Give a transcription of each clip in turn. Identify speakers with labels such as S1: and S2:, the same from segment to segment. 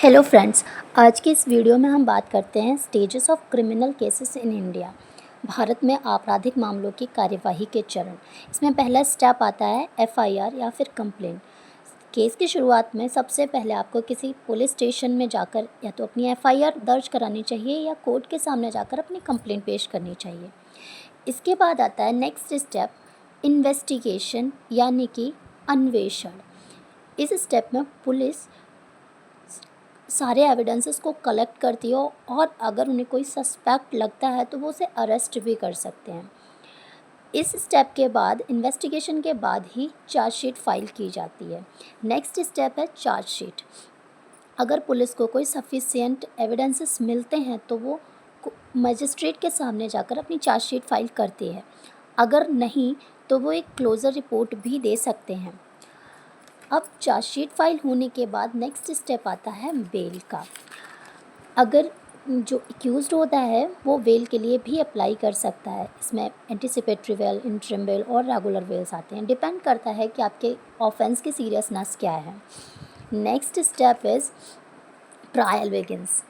S1: Hello friends. आज की इस वीडियो में हम बात करते हैं stages of criminal cases in India. Bharat में आपराधिक मामलों की कार्यवाही के चरण। इसमें पहला स्टेप आता है एफआईआर या फिर कंप्लेंट। केस की शुरुआत में सबसे पहले आपको किसी पुलिस स्टेशन में जाकर या तो अपनी एफआईआर दर्ज करानी चाहिए या कोर्ट के सामने जाकर अपनी कंप्लेंट पेश करनी चाहिए। इसके बाद आता है नेक्स्ट स्टेप इन्वेस्टिगेशन यानी कि अन्वेषण। इस स्टेप में पुलिस सारे एविडेंसेस को कलेक्ट करती हो और अगर उन्हें कोई सस्पेक्ट लगता है तो वो उसे अरेस्ट भी कर सकते हैं। इस स्टेप के बाद इन्वेस्टिगेशन के बाद ही चार्जशीट फाइल की जाती है। नेक्स्ट स्टेप है चार्जशीट। अगर पुलिस को कोई सफिशिएंट एविडेंसेस मिलते हैं तो वो मजिस्ट्रेट के सामने जाकर अपनी चार्जशीट फाइल करती है। अगर नहीं तो वो एक क्लोजर रिपोर्ट भी दे सकते हैं। अब चार्जशीट फाइल होने के बाद नेक्स्ट स्टेप आता है बेल का। अगर जो एक्यूज्ड होता है वो बेल के लिए भी अप्लाई कर सकता है। इसमें एंटिसिपेटरी बेल, इंटरिम बेल और रेगुलर बेल्स आते हैं। डिपेंड करता है कि आपके ऑफेंस की सीरियसनेस क्या है। Next step is trial begins.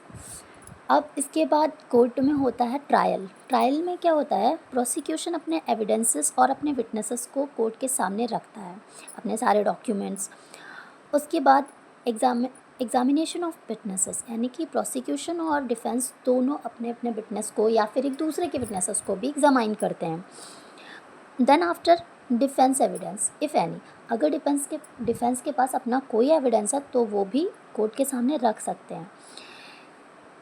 S1: अब इसके बाद कोर्ट में होता है ट्रायल। ट्रायल में क्या होता है, प्रोसिक्यूशन अपने एविडेंसेस और अपने विटनेसेस को कोर्ट के सामने रखता है, अपने सारे डॉक्यूमेंट्स। उसके बाद एग्जामिनेशन ऑफ विटनेसेस, यानी कि प्रोसिक्यूशन और डिफेंस दोनों अपने अपने विटनेस को या फिर एक दूसरे के विटनेसेस को भी एग्जामाइन करते हैं। Then after defence evidence if any. अगर डिफेंस के पास अपना कोई एविडेंस है तो वो भी कोर्ट के सामने रख सकते हैं।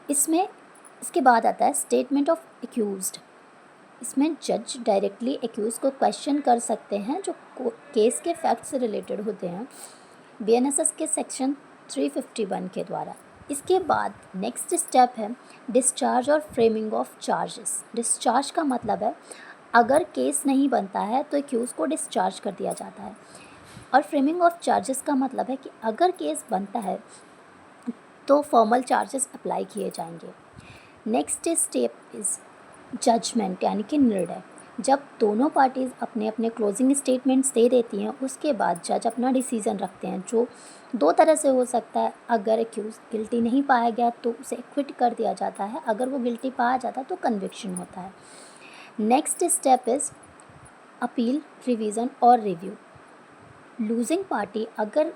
S1: इसके बाद आता है स्टेटमेंट ऑफ एक्यूज्ड। इसमें जज डायरेक्टली एक्यूज को क्वेश्चन कर सकते हैं जो केस के फैक्ट से रिलेटेड होते हैं बीएनएसएस के सेक्शन 351 के द्वारा। इसके बाद नेक्स्ट स्टेप है डिस्चार्ज और फ्रेमिंग ऑफ चार्जेस। डिस्चार्ज का मतलब है अगर केस नहीं बनता है तो एक्यूज को डिस्चार्ज कर दिया जाता है, और फ्रेमिंग ऑफ चार्जेस का मतलब है कि अगर केस बनता है तो फॉर्मल चार्जेस अप्लाई किए जाएंगे। नेक्स्ट स्टेप इज़ जजमेंट यानी कि निर्णय। जब दोनों पार्टीज़ अपने अपने क्लोजिंग स्टेटमेंट्स दे देती हैं उसके बाद जज अपना डिसीज़न रखते हैं, जो दो तरह से हो सकता है। अगर एक्यूज गिल्टी नहीं पाया गया तो उसे एक्विट कर दिया जाता है, अगर वो गिल्टी पाया जाता है तो कन्विक्शन होता है। Next step is appeal, revision और रिव्यू। लूजिंग पार्टी अगर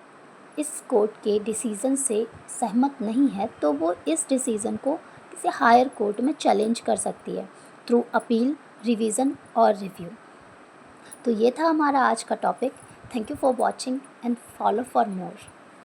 S1: इस कोर्ट के डिसीज़न से सहमत नहीं है तो वो इस डिसीज़न को किसी हायर कोर्ट में चैलेंज कर सकती है थ्रू अपील, रिवीजन और रिव्यू। तो ये था हमारा आज का topic. Thank you for watching and follow for more.